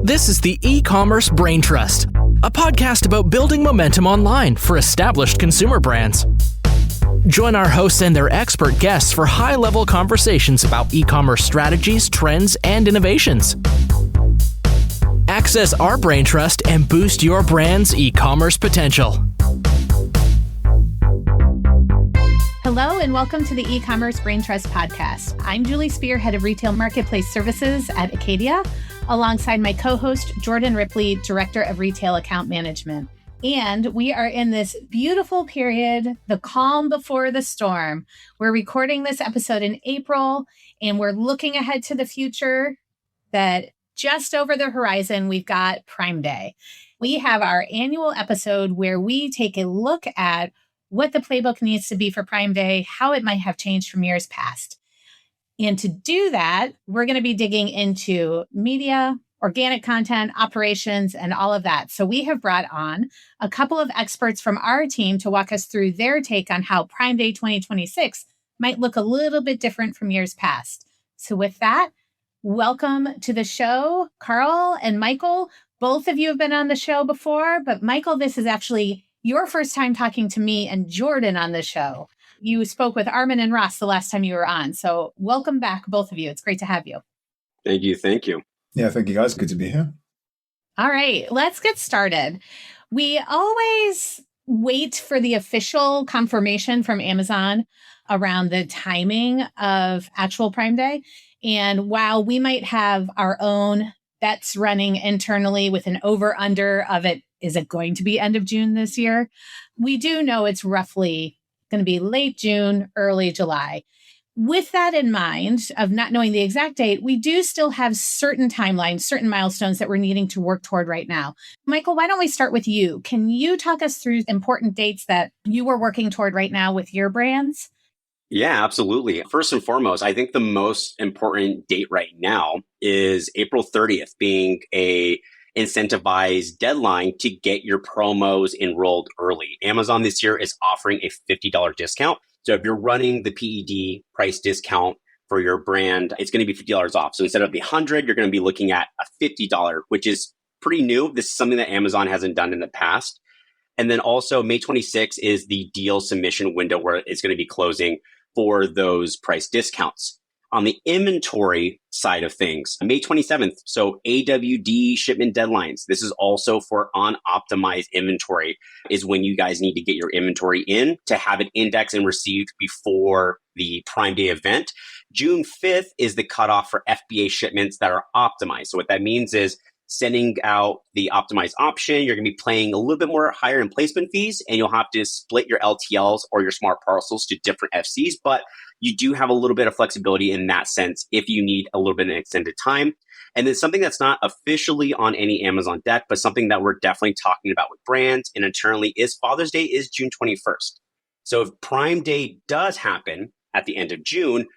This is the Ecommerce Braintrust, a podcast about building momentum online for established consumer brands. Join our hosts and their expert guests for high-level conversations about e-commerce strategies, trends, and innovations. Access our Braintrust and boost your brand's e-commerce potential. Hello and welcome to the Ecommerce Braintrust podcast. I'm Julie Spear, Head of Retail Marketplace Services at Acadia, alongside my co-host, Jordan Ripley, Director of Retail Account Management. And we are in this beautiful period, the calm before the storm. We're recording this episode in April, and we're looking ahead to the future that just over the horizon, we've got Prime Day. We have our annual episode where we take a look at what the playbook needs to be for Prime Day, how it might have changed from years past. And to do that, we're going to be digging into media, organic content, operations, and all of that. So we have brought on a couple of experts from our team to walk us through their take on how Prime Day 2026 might look a little bit different from years past. So with that, welcome to the show, Carel and Michael. Both of you have been on the show before, but Michael, this is actually your first time talking to me and Jordan on the show. You spoke with Armin and Ross the last time you were on. So welcome back, both of you. It's great to have you. Thank you. Thank you. Yeah, thank you guys. Good to be here. All right, let's get started. We always wait for the official confirmation from Amazon around the timing of actual Prime Day. And while we might have our own bets running internally with an over-under of it, is it going to be end of June this year? We do know it's roughly going to be late June, early July. With that in mind, of not knowing the exact date, we do still have certain timelines, certain milestones that we're needing to work toward right now. Michael, why don't we start with you? Can you talk us through important dates that you are working toward right now with your brands? Yeah, absolutely. First and foremost, I think the most important date right now is April 30th being a incentivized deadline to get your promos enrolled early. Amazon this year is offering a $50 discount. So if you're running the PED price discount for your brand, it's going to be $50 off. So instead of the $100, you're going to be looking at a $50, which is pretty new. This is something that Amazon hasn't done in the past. And then also May 26th is the deal submission window where it's going to be closing for those price discounts. On the inventory side of things, May 27th, so AWD shipment deadlines. This is also for unoptimized inventory, is when you guys need to get your inventory in to have it indexed and received before the Prime Day event. June 5th is the cutoff for FBA shipments that are optimized. So what that means is sending out the optimized option, you're going to be paying a little bit more higher in placement fees, and you'll have to split your LTLs or your smart parcels to different FCs, but you do have a little bit of flexibility in that sense if you need a little bit of extended time. And then something that's not officially on any Amazon deck, but something that we're definitely talking about with brands and internally is Father's Day is June 21st. So if Prime Day does happen at the end of June,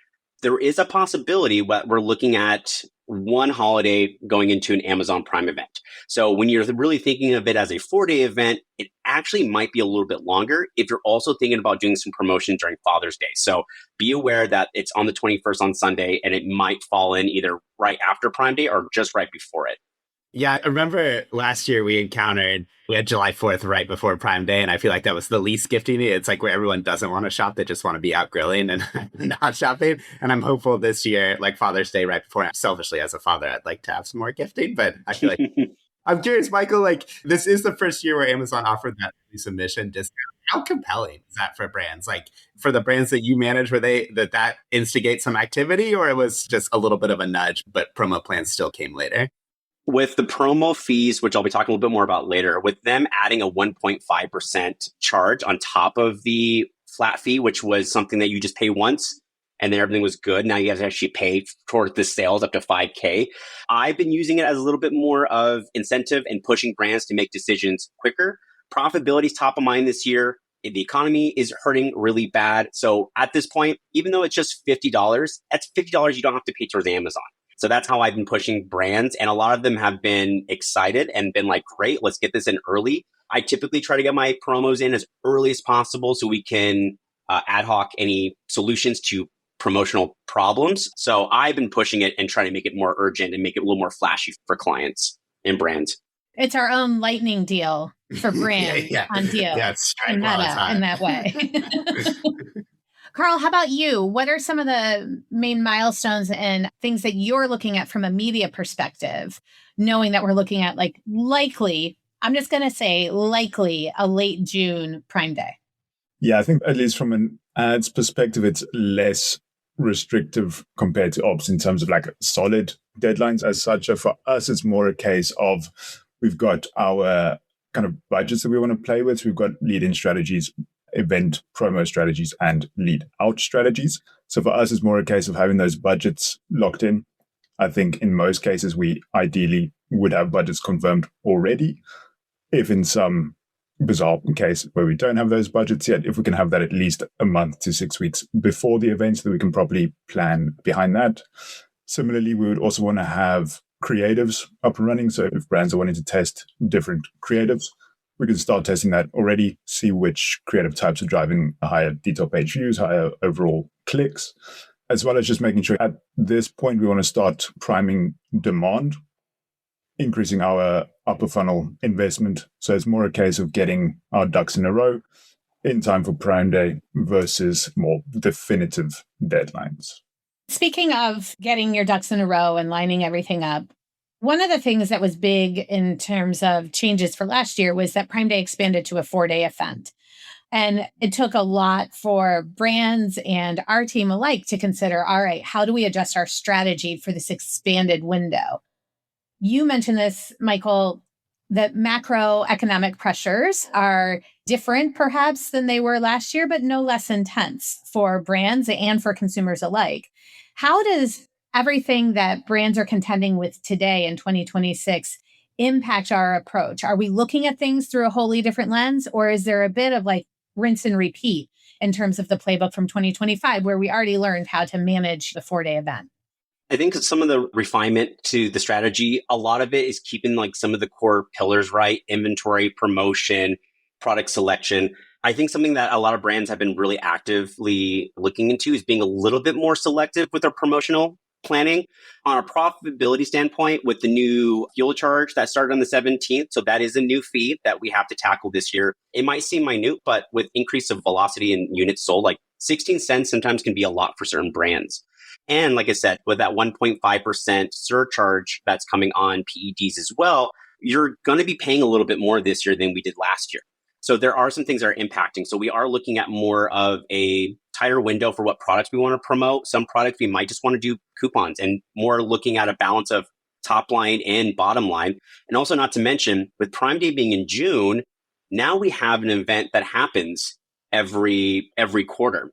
there is a possibility that we're looking at one holiday going into an Amazon Prime event. So when you're really thinking of it as a 4-day event, it actually might be a little bit longer if you're also thinking about doing some promotion during Father's Day. So be aware that it's on the 21st on Sunday, and it might fall in either right after Prime Day or just right before it. Yeah, I remember last year we had July 4th right before Prime Day, and I feel like that was the least gifting. It's like where everyone doesn't want to shop, they just want to be out grilling and not shopping. And I'm hopeful this year, like Father's Day right before, selfishly as a father, I'd like to have some more gifting, but I feel like I'm curious, Michael, like this is the first year where Amazon offered that submission discount. How compelling is that for brands? Like for the brands that you manage, were they that instigate some activity, or it was just a little bit of a nudge, but promo plans still came later? With the promo fees, which I'll be talking a little bit more about later, with them adding a 1.5% charge on top of the flat fee, which was something that you just pay once and then everything was good. Now you guys actually pay towards the sales up to $5,000. I've been using it as a little bit more of incentive and pushing brands to make decisions quicker. Profitability is top of mind this year. The economy is hurting really bad. So at this point, even though it's just $50, that's $50 you don't have to pay towards Amazon. So that's how I've been pushing brands. And a lot of them have been excited and been like, great, let's get this in early. I typically try to get my promos in as early as possible so we can ad hoc any solutions to promotional problems. So I've been pushing it and trying to make it more urgent and make it a little more flashy for clients. in brands. It's our own lightning deal for brand on deal. Yeah, strike and while it's meta hot. in that way. Carl, how about you? What are some of the main milestones and things that you're looking at from a media perspective, knowing that we're looking at like likely, I'm just going to say likely a late June Prime Day? Yeah, I think at least from an ads perspective, it's less restrictive compared to ops in terms of like solid deadlines as such. For us, it's more a case of we've got our kind of budgets that we want to play with. We've got lead-in strategies, event promo strategies, and lead-out strategies. So for us, it's more a case of having those budgets locked in. I think in most cases, we ideally would have budgets confirmed already. If in some bizarre case where we don't have those budgets yet, if we can have that at least a month to 6 weeks before the event so that we can properly plan behind that. Similarly, we would also want to have creatives up and running. So if brands are wanting to test different creatives, we can start testing that already, see which creative types are driving a higher detail page views, higher overall clicks, as well as just making sure at this point we want to start priming demand, increasing our upper funnel investment. So it's more a case of getting our ducks in a row in time for Prime Day versus more definitive deadlines. Speaking of getting your ducks in a row and lining everything up, one of the things that was big in terms of changes for last year was that Prime Day expanded to a 4-day event. And it took a lot for brands and our team alike to consider, all right, how do we adjust our strategy for this expanded window? You mentioned this, Michael, that macroeconomic pressures are different perhaps than they were last year, but no less intense for brands and for consumers alike. How does everything that brands are contending with today in 2026 impact our approach? Are we looking at things through a wholly different lens, or is there a bit of like rinse and repeat in terms of the playbook from 2025 where we already learned how to manage the 4-day event? I think some of the refinement to the strategy, a lot of it is keeping like some of the core pillars right: inventory, promotion, product selection. I think something that a lot of brands have been really actively looking into is being a little bit more selective with their promotional planning. On a profitability standpoint, with the new fuel charge that started on the 17th, so that is a new fee that we have to tackle this year. It might seem minute, but with increase of velocity in units sold, like 16 cents sometimes can be a lot for certain brands. And like I said, with that 1.5% surcharge that's coming on PEDs as well, you're going to be paying a little bit more this year than we did last year. So there are some things that are impacting. So we are looking at more of a tighter window for what products we want to promote. Some products we might just want to do coupons, and more looking at a balance of top line and bottom line. And also, not to mention, with Prime Day being in June, now we have an event that happens every quarter.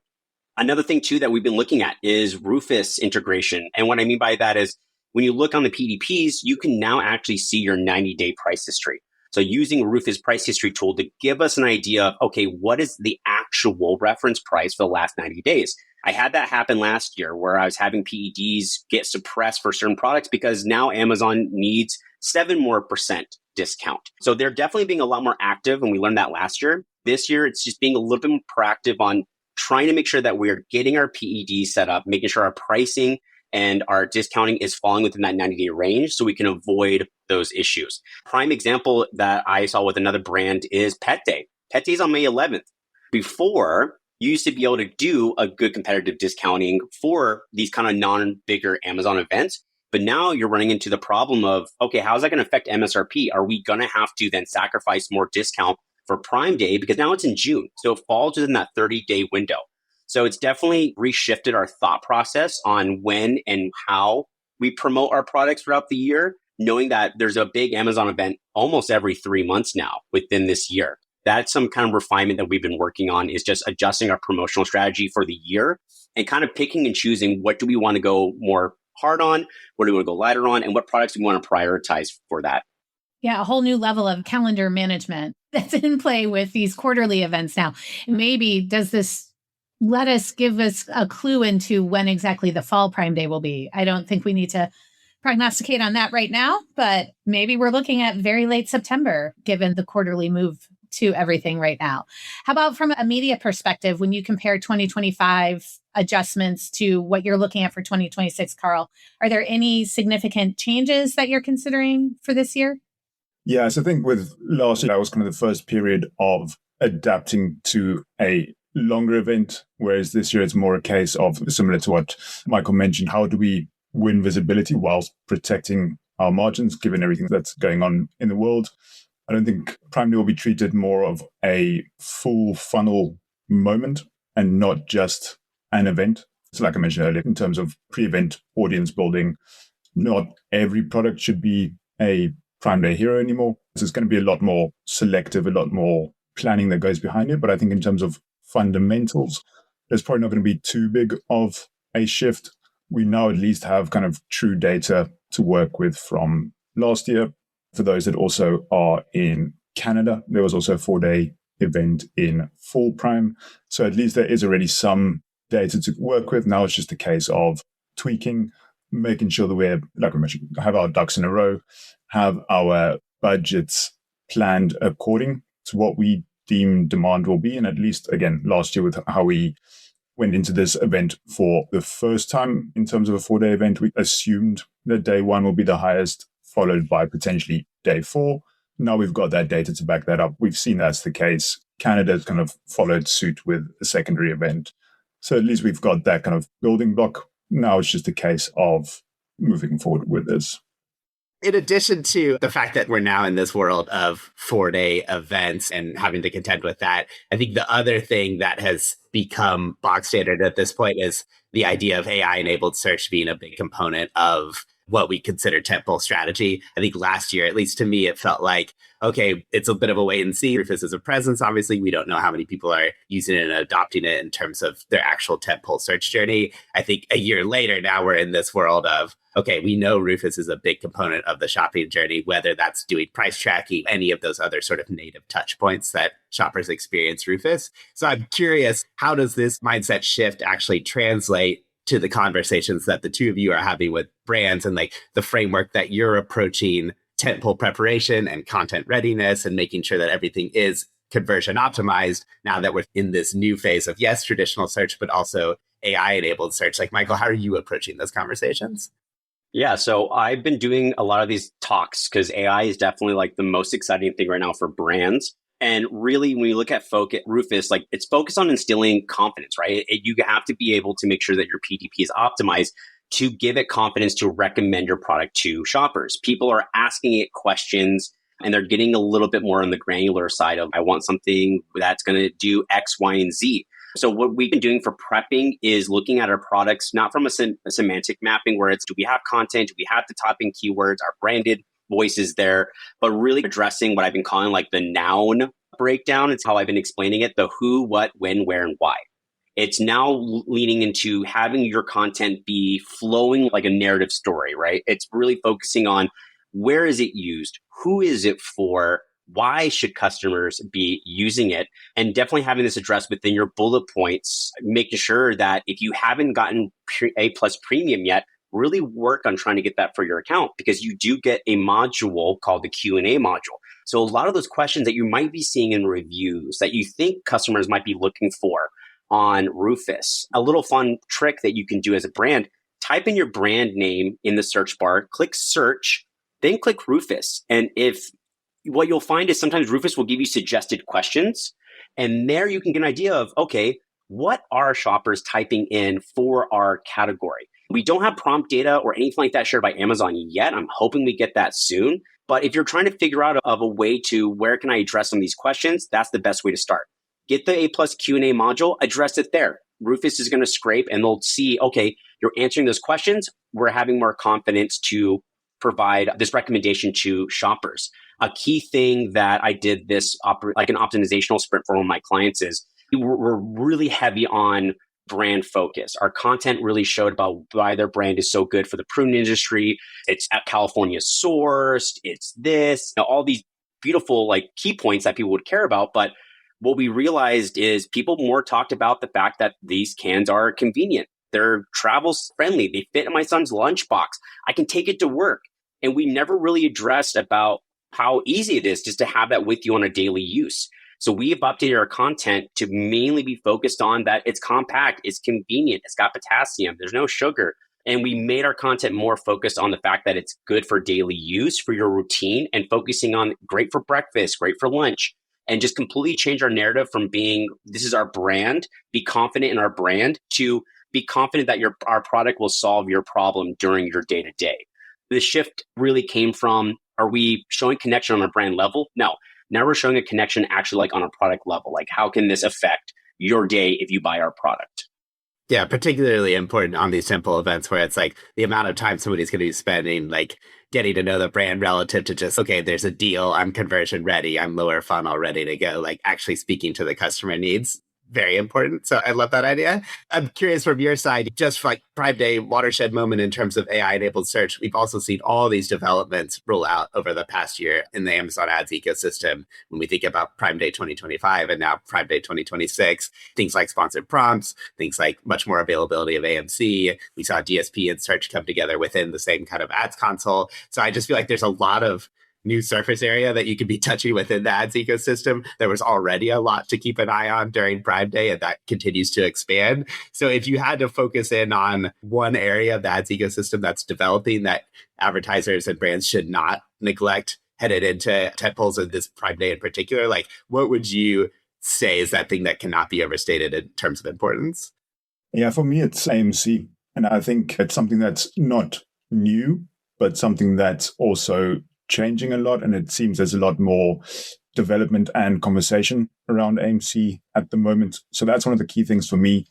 Another thing too that we've been looking at is Rufus integration. And what I mean by that is when you look on the PDPs, you can now actually see your 90-day price history. So using Rufus price history tool to give us an idea of, okay, what is the actual reference price for the last 90 days? I had that happen last year where I was having PEDs get suppressed for certain products because now Amazon needs 7% more discount. So they're definitely being a lot more active, and we learned that last year. This year, it's just being a little bit more proactive on trying to make sure that we're getting our PED set up, making sure our pricing and our discounting is falling within that 90-day range so we can avoid those issues. Prime example that I saw with another brand is Pet Day. Pet Day is on May 11th. Before, you used to be able to do a good competitive discounting for these kind of non-bigger Amazon events. But now you're running into the problem of, okay, how is that going to affect MSRP? Are we going to have to then sacrifice more discount for Prime Day? Because now it's in June. So it falls within that 30-day window. So it's definitely reshifted our thought process on when and how we promote our products throughout the year, knowing that there's a big Amazon event almost every 3 months now within this year. That's some kind of refinement that we've been working on, is just adjusting our promotional strategy for the year and kind of picking and choosing what do we want to go more hard on, what do we want to go lighter on, and what products we want to prioritize for that. Yeah, a whole new level of calendar management that's in play with these quarterly events now. Maybe does this give us a clue into when exactly the fall Prime Day will be? I don't think we need to prognosticate on that right now, but maybe we're looking at very late September, given the quarterly move to everything right now. How about from a media perspective, when you compare 2025 adjustments to what you're looking at for 2026, Carl, are there any significant changes that you're considering for this year? Yeah, so I think with last year, that was kind of the first period of adapting to a longer event, whereas this year it's more a case of, similar to what Michael mentioned, how do we win visibility whilst protecting our margins, given everything that's going on in the world. I don't think Prime Day will be treated more of a full funnel moment and not just an event. So like I mentioned earlier, in terms of pre-event audience building, not every product should be a Prime Day hero anymore. So it's going to be a lot more selective, a lot more planning that goes behind it. But I think in terms of fundamentals, there's probably not going to be too big of a shift. We now at least have kind of true data to work with from last year. For those that also are in Canada, there was also a 4-day event in Fall Prime. So at least there is already some data to work with. Now it's just a case of tweaking, making sure that we're, like I mentioned, have our ducks in a row, have our budgets planned according to what we deem demand will be. And at least, again, last year with how we went into this event for the first time in terms of a 4-day event, we assumed that day one will be the highest, followed by potentially day 4. Now we've got that data to back that up. We've seen that's the case. Canada's kind of followed suit with a secondary event. So at least we've got that kind of building block. Now it's just a case of moving forward with this. In addition to the fact that we're now in this world of 4-day events and having to contend with that, I think the other thing that has become bog standard at this point is the idea of AI-enabled search being a big component of what we consider tentpole strategy. I think last year, at least to me, it felt like, okay, it's a bit of a wait and see. Rufus is a presence. Obviously, we don't know how many people are using it and adopting it in terms of their actual tentpole search journey. I think a year later, now we're in this world of, okay, we know Rufus is a big component of the shopping journey, whether that's doing price tracking, any of those other sort of native touch points that shoppers experience Rufus. So I'm curious, how does this mindset shift actually translate to the conversations that the two of you are having with brands and like the framework that you're approaching tentpole preparation and content readiness and making sure that everything is conversion optimized now that we're in this new phase of, yes, traditional search, but also AI-enabled search? Like, Michael, how are you approaching those conversations? Yeah, so I've been doing a lot of these talks because AI is definitely like the most exciting thing right now for brands. And really, when you look at Rufus, like it's focused on instilling confidence, right? You have to be able to make sure that your PDP is optimized to give it confidence to recommend your product to shoppers. People are asking it questions and they're getting a little bit more on the granular side of, I want something that's going to do X, Y, and Z. So what we've been doing for prepping is looking at our products, not from a semantic mapping where it's, do we have content? Do we have the topping keywords, our branded voices there, but really addressing what I've been calling like the noun breakdown. It's how I've been explaining it, the who, what, when, where, and why. It's now leaning into having your content be flowing like a narrative story, right? It's really focusing on where is it used? Who is it for? Why should customers be using it? And definitely having this addressed within your bullet points, making sure that if you haven't gotten A+ premium yet, really work on trying to get that for your account, because you do get a module called the Q&A module. So a lot of those questions that you might be seeing in reviews that you think customers might be looking for on Rufus, a little fun trick that you can do as a brand, type in your brand name in the search bar, click search, then click Rufus. And what you'll find is sometimes Rufus will give you suggested questions. And there you can get an idea of, okay, what are shoppers typing in for our category? We don't have prompt data or anything like that shared by Amazon yet. I'm hoping we get that soon. But if you're trying to figure out of a way to where can I address some of these questions, that's the best way to start. Get the A+ Q&A module, address it there. Rufus is going to scrape and they'll see, okay, you're answering those questions. We're having more confidence to provide this recommendation to shoppers. A key thing that I did this like an optimizational sprint for one of my clients is we're really heavy on brand focus. Our content really showed about why their brand is so good for the pruning industry. It's at California sourced. It's this, all these beautiful like key points that people would care about. But what we realized is people more talked about the fact that these cans are convenient. They're travel friendly. They fit in my son's lunchbox. I can take it to work. And we never really addressed about how easy it is just to have that with you on a daily use. So we have updated our content to mainly be focused on that it's compact, it's convenient, it's got potassium, there's no sugar. And we made our content more focused on the fact that it's good for daily use, for your routine, and focusing on great for breakfast, great for lunch, and just completely change our narrative from being, this is our brand, be confident in our brand, to be confident that our product will solve your problem during your day to day. The shift really came from, are we showing connection on a brand level? No. Now we're showing a connection actually like on a product level. Like, how can this affect your day if you buy our product? Yeah, particularly important on these simple events where it's like the amount of time somebody's going to be spending, like getting to know the brand relative to just, okay, there's a deal, I'm conversion ready, I'm lower funnel ready to go, like actually speaking to the customer needs. Very important. So I love that idea. I'm curious from your side, just like Prime Day watershed moment in terms of AI-enabled search, we've also seen all these developments roll out over the past year in the Amazon ads ecosystem. When we think about Prime Day 2025 and now Prime Day 2026, things like sponsored prompts, things like much more availability of AMC. We saw DSP and search come together within the same kind of ads console. So I just feel like there's a lot of new surface area that you could be touching within the ads ecosystem. There was already a lot to keep an eye on during Prime Day, and that continues to expand. So if you had to focus in on one area of the ads ecosystem that's developing that advertisers and brands should not neglect headed into tentpoles of this Prime Day in particular, like what would you say is that thing that cannot be overstated in terms of importance? Yeah, for me, it's AMC. And I think it's something that's not new, but something that's also changing a lot, and it seems there's a lot more development and conversation around AMC at the moment. So that's one of the key things for me.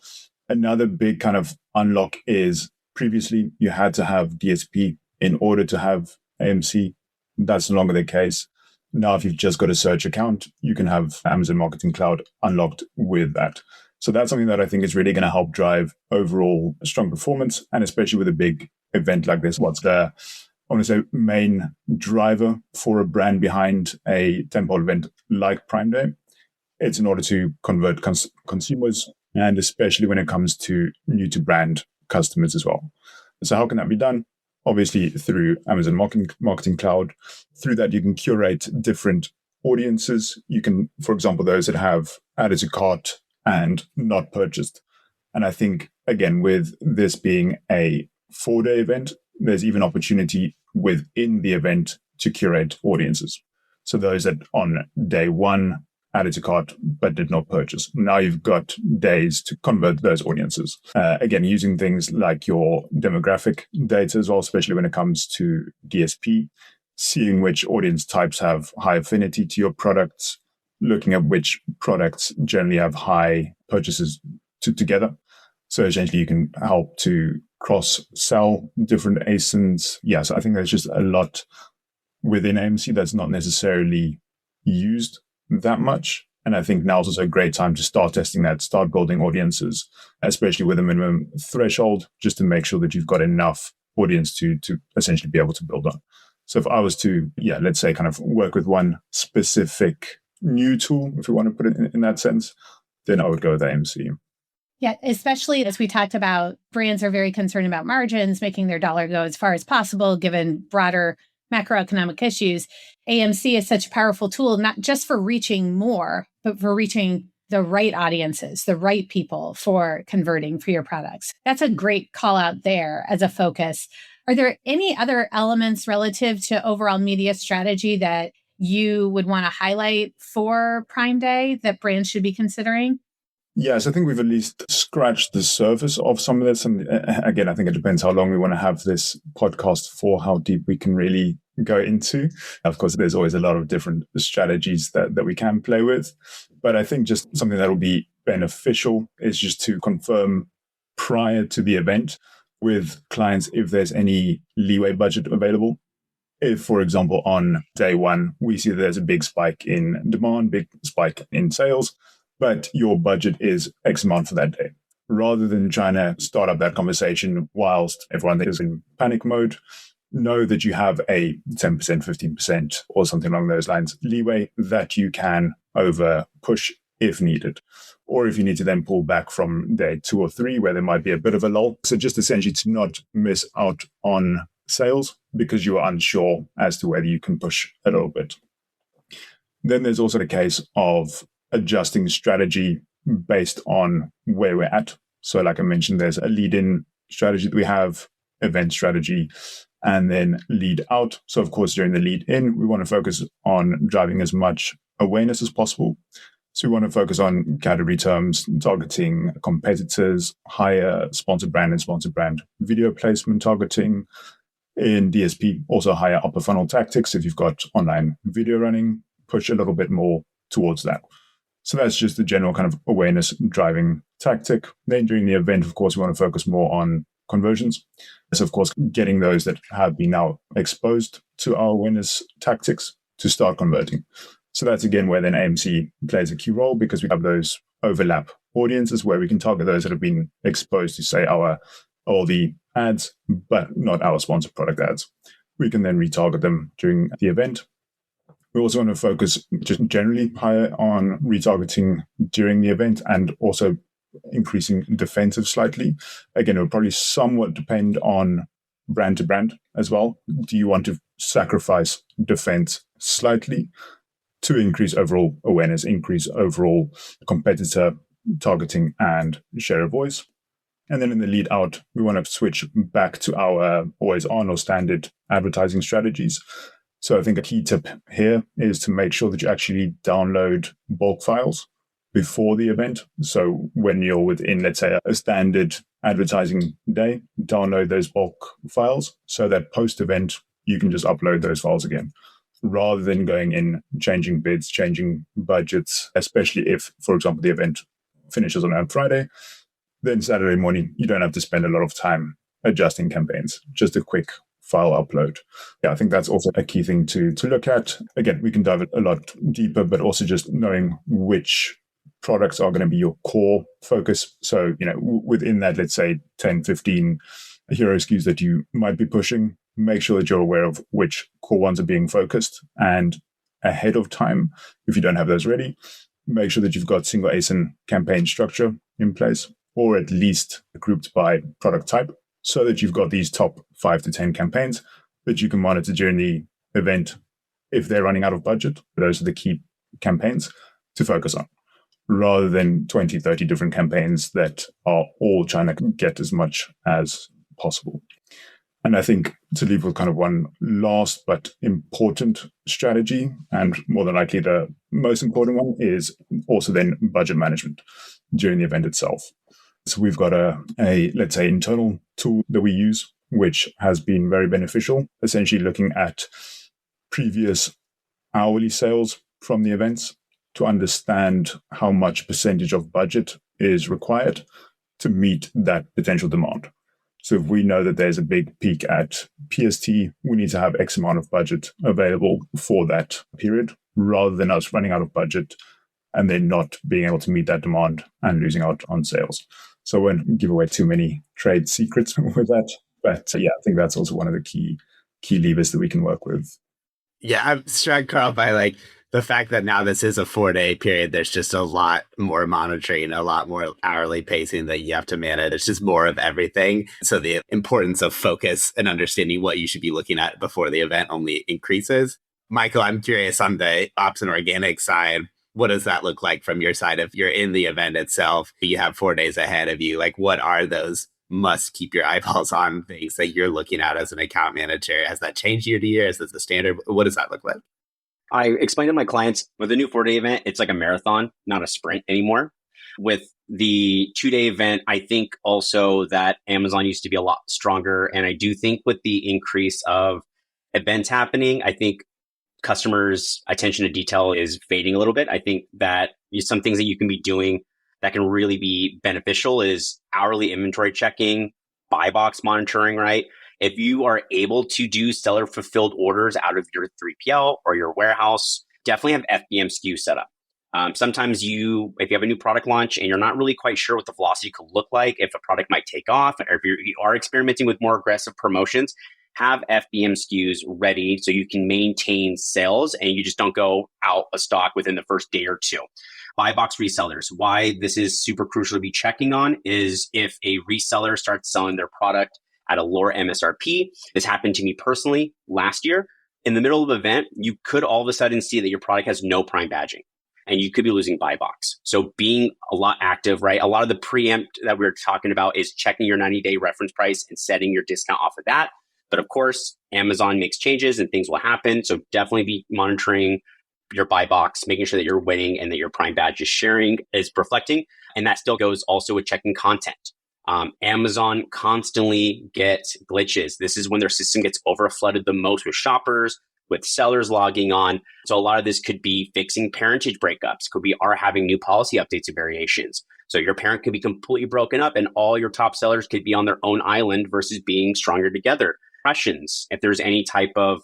Another big kind of unlock is previously you had to have DSP in order to have AMC. That's no longer the case. Now, if you've just got a search account, you can have Amazon Marketing Cloud unlocked with that. So that's something that I think is really going to help drive overall strong performance, and especially with a big event like this, what's the I want to say main driver for a brand behind a tentpole event like Prime Day. It's in order to convert consumers, and especially when it comes to new to brand customers as well. So how can that be done? Obviously through Amazon Marketing Cloud. Through that, you can curate different audiences. You can, for example, those that have added to cart and not purchased. And I think, again, with this being a 4-day event, there's even opportunity within the event to curate audiences. So those that on day one added to cart but did not purchase, now you've got days to convert those audiences. Again, using things like your demographic data as well, especially when it comes to DSP, seeing which audience types have high affinity to your products, looking at which products generally have high purchases together. So essentially you can help to cross-sell different ASINs. Yeah, so I think there's just a lot within AMC that's not necessarily used that much. And I think now's also a great time to start testing that, start building audiences, especially with a minimum threshold, just to make sure that you've got enough audience to essentially be able to build on. So if I was to, let's say kind of work with one specific new tool, if we want to put it in that sense, then I would go with AMC. Yeah, especially as we talked about, brands are very concerned about margins, making their dollar go as far as possible, given broader macroeconomic issues. AMC is such a powerful tool, not just for reaching more, but for reaching the right audiences, the right people for converting for your products. That's a great call out there as a focus. Are there any other elements relative to overall media strategy that you would want to highlight for Prime Day that brands should be considering? Yes, I think we've at least scratched the surface of some of this. And again, I think it depends how long we want to have this podcast for, how deep we can really go into. Of course, there's always a lot of different strategies that we can play with. But I think just something that will be beneficial is just to confirm prior to the event with clients if there's any leeway budget available. If, for example, on day one, we see there's a big spike in demand, big spike in sales, but your budget is X amount for that day. Rather than trying to start up that conversation whilst everyone is in panic mode, know that you have a 10%, 15% or something along those lines leeway that you can over push if needed. Or if you need to then pull back from day 2 or 3 where there might be a bit of a lull. So just essentially to not miss out on sales because you are unsure as to whether you can push a little bit. Then there's also the case of adjusting strategy based on where we're at. So like I mentioned, there's a lead-in strategy that we have. event strategy, and then lead out. So of course, during the lead in, we want to focus on driving as much awareness as possible. So we want to focus on category terms, targeting competitors, higher sponsored brand and sponsored brand video placement targeting. In DSP, also higher upper funnel tactics. If you've got online video running, push a little bit more towards that. So that's just the general kind of awareness driving tactic. Then during the event, of course, we want to focus more on conversions. So of course, getting those that have been now exposed to our awareness tactics to start converting. So that's again where then AMC plays a key role, because we have those overlap audiences where we can target those that have been exposed to, say, all the ads, but not our sponsored product ads. We can then retarget them during the event. We also want to focus just generally higher on retargeting during the event, and also increasing defensive slightly. Again, it will probably somewhat depend on brand to brand as well. Do you want to sacrifice defense slightly to increase overall awareness, increase overall competitor targeting and share of voice? And then in the lead out, we want to switch back to our always on or standard advertising strategies. So I think a key tip here is to make sure that you actually download bulk files before the event. So when you're within, let's say, a standard advertising day, download those bulk files so that post-event, you can just upload those files again, rather than going in, changing bids, changing budgets, especially if, for example, the event finishes on Friday. Then Saturday morning, you don't have to spend a lot of time adjusting campaigns, just a quick file upload. Yeah, I think that's also a key thing to look at. Again, we can dive a lot deeper, but also just knowing which products are going to be your core focus. So, within that, let's say 10, 15 hero SKUs that you might be pushing, make sure that you're aware of which core ones are being focused, and ahead of time, if you don't have those ready, make sure that you've got single ASIN campaign structure in place, or at least grouped by product type, so that you've got these top 5 to 10 campaigns that you can monitor during the event. If they're running out of budget, those are the key campaigns to focus on, rather than 20, 30 different campaigns that are all trying to get as much as possible. And I think to leave with kind of one last but important strategy, and more than likely the most important one, is also then budget management during the event itself. So we've got a let's say, internal tool that we use, which has been very beneficial, essentially looking at previous hourly sales from the events to understand how much percentage of budget is required to meet that potential demand. So if we know that there's a big peak at PST, we need to have X amount of budget available for that period, rather than us running out of budget and then not being able to meet that demand and losing out on sales. So I won't give away too many trade secrets with that. But yeah, I think that's also one of the key levers that we can work with. Yeah, I'm struck, Carl, by the fact that now this is a 4-day period. There's just a lot more monitoring, a lot more hourly pacing that you have to manage. It's just more of everything. So the importance of focus and understanding what you should be looking at before the event only increases. Michael, I'm curious, on the ops and organic side, what does that look like from your side? If you're in the event itself, you have 4 days ahead of you, what are those must keep your eyeballs on things that you're looking at as an account manager? Has that changed year to year? Is this the standard? What does that look like? I explain to my clients, with the new 4-day event, it's like a marathon, not a sprint anymore. With the 2-day event, I think also that Amazon used to be a lot stronger. And I do think with the increase of events happening, I think customers' attention to detail is fading a little bit. I think that some things that you can be doing that can really be beneficial is hourly inventory checking, buy box monitoring, right? If you are able to do seller fulfilled orders out of your 3PL or your warehouse, definitely have FBM SKU set up. Sometimes if you have a new product launch and you're not really quite sure what the velocity could look like, if a product might take off, or if you are experimenting with more aggressive promotions, have FBM SKUs ready so you can maintain sales and you just don't go out of stock within the first day or two. Buy box resellers. Why this is super crucial to be checking on is if a reseller starts selling their product at a lower MSRP. This happened to me personally last year. In the middle of an event, you could all of a sudden see that your product has no Prime badging. and you could be losing buy box. So being a lot active, right? A lot of the preempt that we were talking about is checking your 90-day reference price and setting your discount off of that. But of course, Amazon makes changes and things will happen. So definitely be monitoring your buy box, making sure that you're winning and that your Prime badge is reflecting. And that still goes also with checking content. Amazon constantly gets glitches. This is when their system gets overflooded the most with shoppers, with sellers logging on. So a lot of this could be fixing parentage breakups, could be having new policy updates and variations. So your parent could be completely broken up and all your top sellers could be on their own island versus being stronger together. Questions, if there's any type of,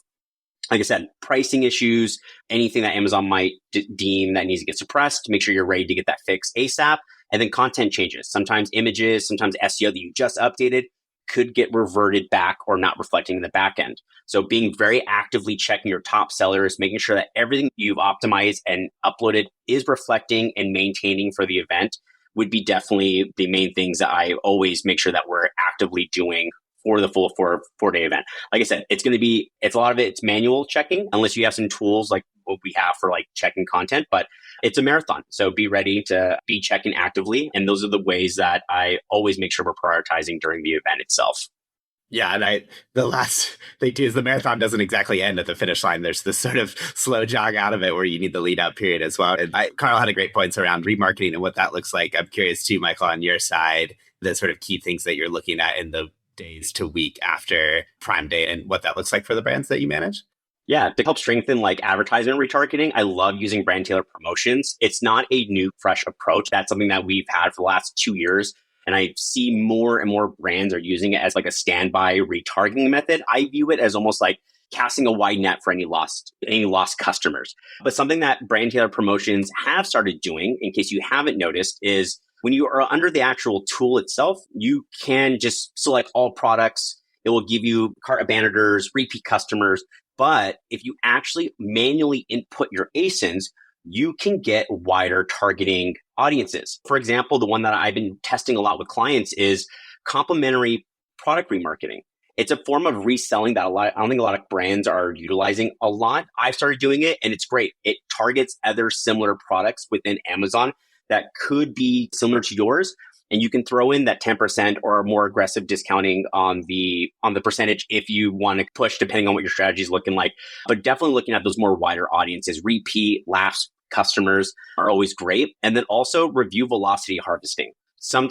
like I said, pricing issues, anything that Amazon might deem that needs to get suppressed, make sure you're ready to get that fixed ASAP. And then content changes. Sometimes images, sometimes SEO that you just updated could get reverted back or not reflecting in the back end. So being very actively checking your top sellers, making sure that everything you've optimized and uploaded is reflecting and maintaining for the event would be definitely the main things that I always make sure that we're actively doing for the full four-day event. Like I said, it's a lot of it's manual checking, unless you have some tools like what we have for like checking content, but it's a marathon. So be ready to be checking actively. And those are the ways that I always make sure we're prioritizing during the event itself. Yeah, and the last thing too is the marathon doesn't exactly end at the finish line. There's this sort of slow jog out of it where you need the lead out period as well. And Carl had a great points around remarketing and what that looks like. I'm curious too, Michael, on your side, the sort of key things that you're looking at in the days to week after Prime Day and what that looks like for the brands that you manage. Yeah, to help strengthen like advertisement retargeting, I love using brand tailored promotions. It's not a new, fresh approach. That's something that we've had for the last 2 years. And I see more and more brands are using it as like a standby retargeting method. I view it as almost like casting a wide net for any lost customers. But something that brand tailored promotions have started doing, in case you haven't noticed, is when you are under the actual tool itself, you can just select all products. It will give you cart abandoners, repeat customers. But if you actually manually input your ASINs, you can get wider targeting audiences. For example, the one that I've been testing a lot with clients is complementary product remarketing. It's a form of reselling that I don't think a lot of brands are utilizing a lot. I've started doing it and it's great. It targets other similar products within Amazon that could be similar to yours. And you can throw in that 10% or more aggressive discounting on the percentage if you want to push, depending on what your strategy is looking like. But definitely looking at those more wider audiences. Repeat, lapsed customers are always great. And then also review velocity harvesting.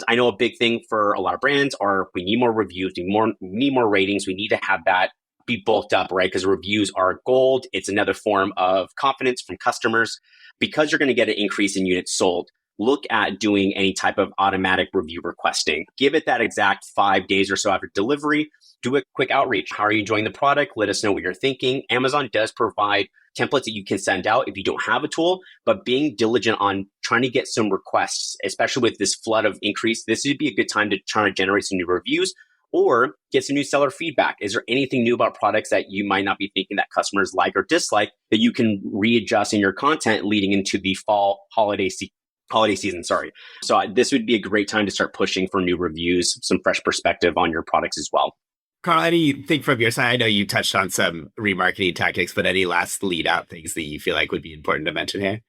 I know a big thing for a lot of brands are we need more reviews, we need more ratings. We need to have that be bulked up, right? Because reviews are gold. It's another form of confidence from customers. Because you're going to get an increase in units sold, look at doing any type of automatic review requesting. Give it that exact 5 days or so after delivery. Do a quick outreach. How are you enjoying the product? Let us know what you're thinking. Amazon does provide templates that you can send out if you don't have a tool, but being diligent on trying to get some requests, especially with this flood of increase, this would be a good time to try to generate some new reviews or get some new seller feedback. Is there anything new about products that you might not be thinking that customers like or dislike that you can readjust in your content leading into the fall holiday season, sorry. So this would be a great time to start pushing for new reviews, some fresh perspective on your products as well. Carl, anything from your side? I know you touched on some remarketing tactics, but any last lead out things that you feel like would be important to mention here?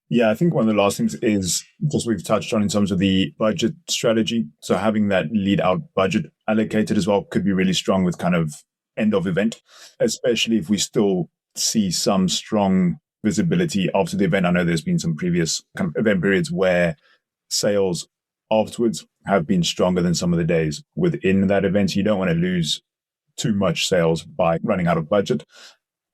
Yeah, I think one of the last things is just we've touched on in terms of the budget strategy. So having that lead out budget allocated as well could be really strong with kind of end of event, especially if we still see some strong visibility after the event. I know there's been some previous kind of event periods where sales afterwards have been stronger than some of the days within that event. So you don't want to lose too much sales by running out of budget.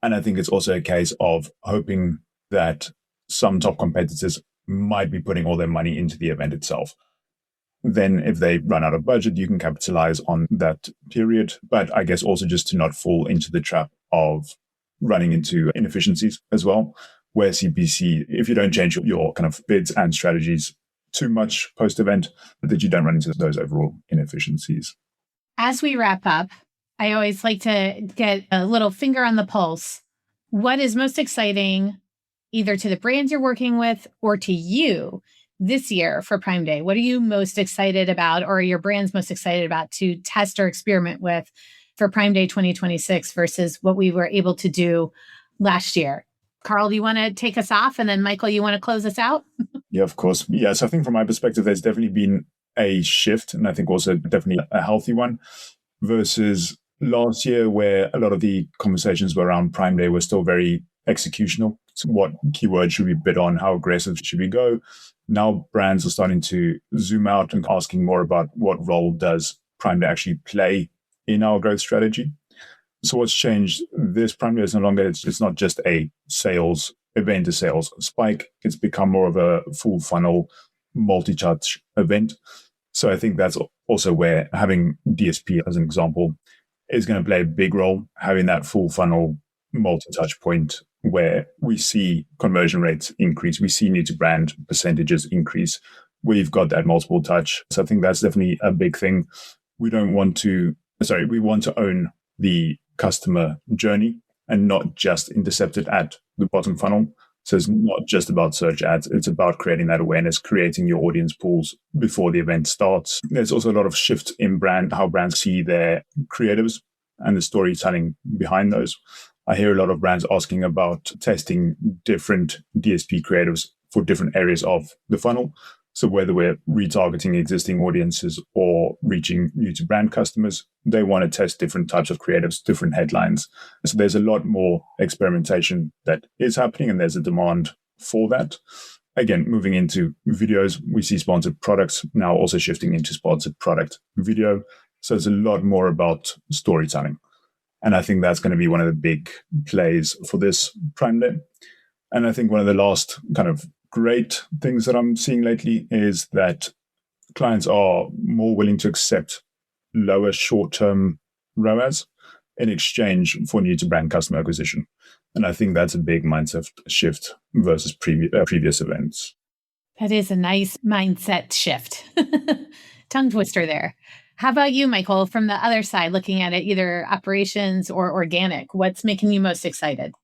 And I think it's also a case of hoping that some top competitors might be putting all their money into the event itself. Then if they run out of budget, you can capitalize on that period. But I guess also just to not fall into the trap of running into inefficiencies as well, where CPC, if you don't change your kind of bids and strategies too much post-event, that you don't run into those overall inefficiencies. As we wrap up, I always like to get a little finger on the pulse. What is most exciting, either to the brands you're working with or to you this year for Prime Day? What are you most excited about, or are your brands most excited about to test or experiment with for Prime Day 2026 versus what we were able to do last year? Carl, do you want to take us off? And then Michael, you want to close us out? Yeah, of course. Yes, I think from my perspective, there's definitely been a shift, and I think also definitely a healthy one, versus last year where a lot of the conversations around Prime Day were still very executional. So what keywords should we bid on? How aggressive should we go? Now brands are starting to zoom out and asking more about what role does Prime Day actually play in our growth strategy. So what's changed this Prime Day is no longer, it's not just a sales event, a sales spike. It's become more of a full funnel, multi-touch event. So I think that's also where having DSP as an example is going to play a big role, having that full funnel multi-touch point where we see conversion rates increase, we see new to brand percentages increase. We've got that multiple touch. So I think that's definitely a big thing. We want to own the customer journey and not just intercept it at the bottom funnel. So it's not just about search ads. It's about creating that awareness, creating your audience pools before the event starts. There's also a lot of shift in how brands see their creatives and the storytelling behind those. I hear a lot of brands asking about testing different DSP creatives for different areas of the funnel. So whether we're retargeting existing audiences or reaching new to brand customers, they want to test different types of creatives, different headlines. So there's a lot more experimentation that is happening, and there's a demand for that. Again, moving into videos, we see sponsored products now also shifting into sponsored product video. So it's a lot more about storytelling. And I think that's going to be one of the big plays for this Prime Day. And I think one of the last kind of great things that I'm seeing lately is that clients are more willing to accept lower short-term ROAS in exchange for new to brand customer acquisition. And I think that's a big mindset shift versus previous events. That is a nice mindset shift. Tongue twister there. How about you, Michael, from the other side, looking at it, either operations or organic? What's making you most excited?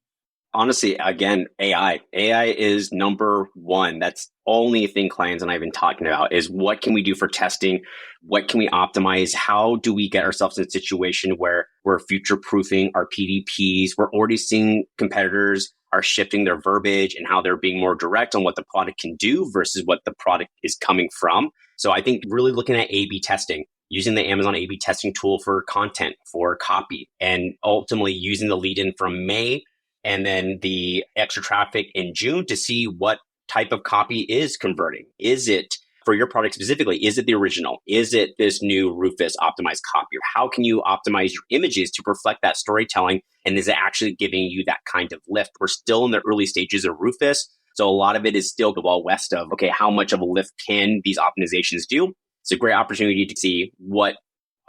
Honestly, again, AI. AI is number one. That's only thing clients and I have been talking about is what can we do for testing? What can we optimize? How do we get ourselves in a situation where we're future-proofing our PDPs? We're already seeing competitors are shifting their verbiage and how they're being more direct on what the product can do versus what the product is coming from. So I think really looking at A/B testing, using the Amazon A/B testing tool for content, for copy, and ultimately using the lead-in from May and then the extra traffic in June to see what type of copy is converting. Is it, for your product specifically, is it the original? Is it this new Rufus optimized copy? Or how can you optimize your images to reflect that storytelling? And is it actually giving you that kind of lift? We're still in the early stages of Rufus. So a lot of it is still the well west of, okay, how much of a lift can these optimizations do? It's a great opportunity to see what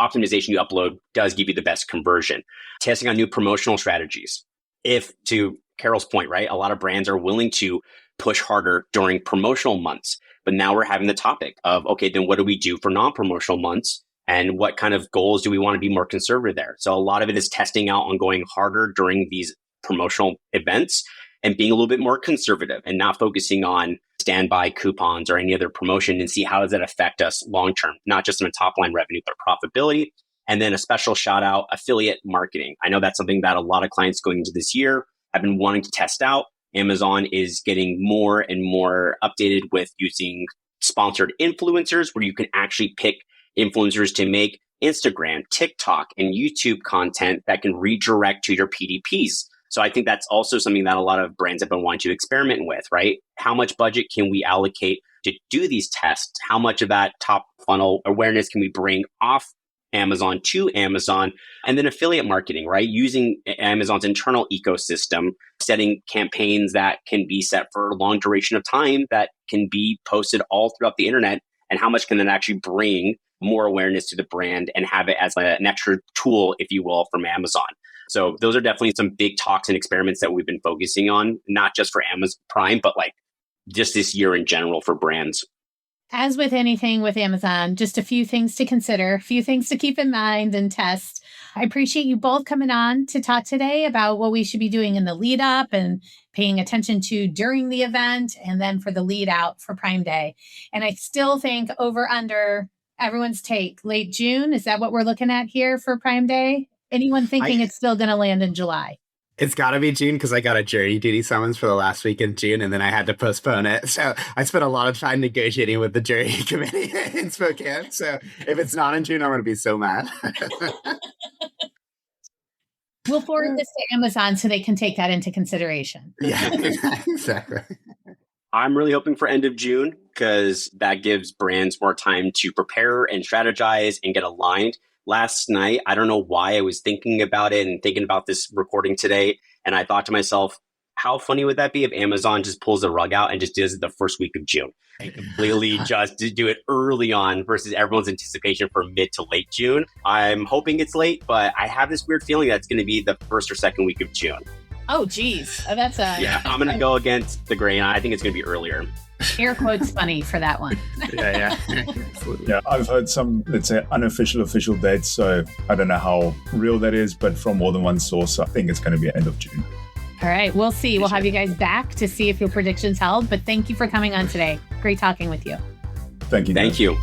optimization you upload does give you the best conversion. Testing on new promotional strategies. If, to Carol's point, right, a lot of brands are willing to push harder during promotional months, but now we're having the topic of, okay, then what do we do for non-promotional months? And what kind of goals do we want to be more conservative there? So a lot of it is testing out on going harder during these promotional events and being a little bit more conservative and not focusing on standby coupons or any other promotion, and see how does that affect us long-term, not just in a top-line revenue, but profitability. And then a special shout out, affiliate marketing. I know that's something that a lot of clients going into this year have been wanting to test out. Amazon is getting more and more updated with using sponsored influencers, where you can actually pick influencers to make Instagram, TikTok, and YouTube content that can redirect to your PDPs. So I think that's also something that a lot of brands have been wanting to experiment with, right? How much budget can we allocate to do these tests? How much of that top funnel awareness can we bring off Amazon to Amazon? And then affiliate marketing, right? Using Amazon's internal ecosystem, setting campaigns that can be set for a long duration of time that can be posted all throughout the internet. And how much can that actually bring more awareness to the brand and have it as an extra tool, if you will, from Amazon? So those are definitely some big talks and experiments that we've been focusing on, not just for Amazon Prime, but like just this year in general for brands. As with anything with Amazon, just a few things to consider, a few things to keep in mind and test. I appreciate you both coming on to talk today about what we should be doing in the lead up and paying attention to during the event, and then for the lead out for Prime Day. And I still think over under everyone's take, late June. Is that what we're looking at here for Prime Day? Anyone thinking it's still going to land in July? It's got to be June because I got a jury duty summons for the last week in June, and then I had to postpone it. So I spent a lot of time negotiating with the jury committee in Spokane. So if it's not in June, I'm going to be so mad. We'll forward this to Amazon so they can take that into consideration. Yeah, exactly. I'm really hoping for end of June because that gives brands more time to prepare and strategize and get aligned. Last night, I don't know why I was thinking about it and thinking about this recording today. And I thought to myself, how funny would that be if Amazon just pulls the rug out and just does it the first week of June? And completely just do it early on versus everyone's anticipation for mid to late June. I'm hoping it's late, but I have this weird feeling that it's going to be the first or second week of June. Oh, geez. That's yeah, I'm going to go against the grain. I think it's going to be earlier. Air quotes funny for that one. Yeah. Yeah, I've heard some, let's say, unofficial, official dates. So I don't know how real that is, but from more than one source, I think it's going to be end of June. All right, we'll see. We'll have you guys back to see if your predictions held. But thank you for coming on today. Great talking with you. Thank you. Thank you.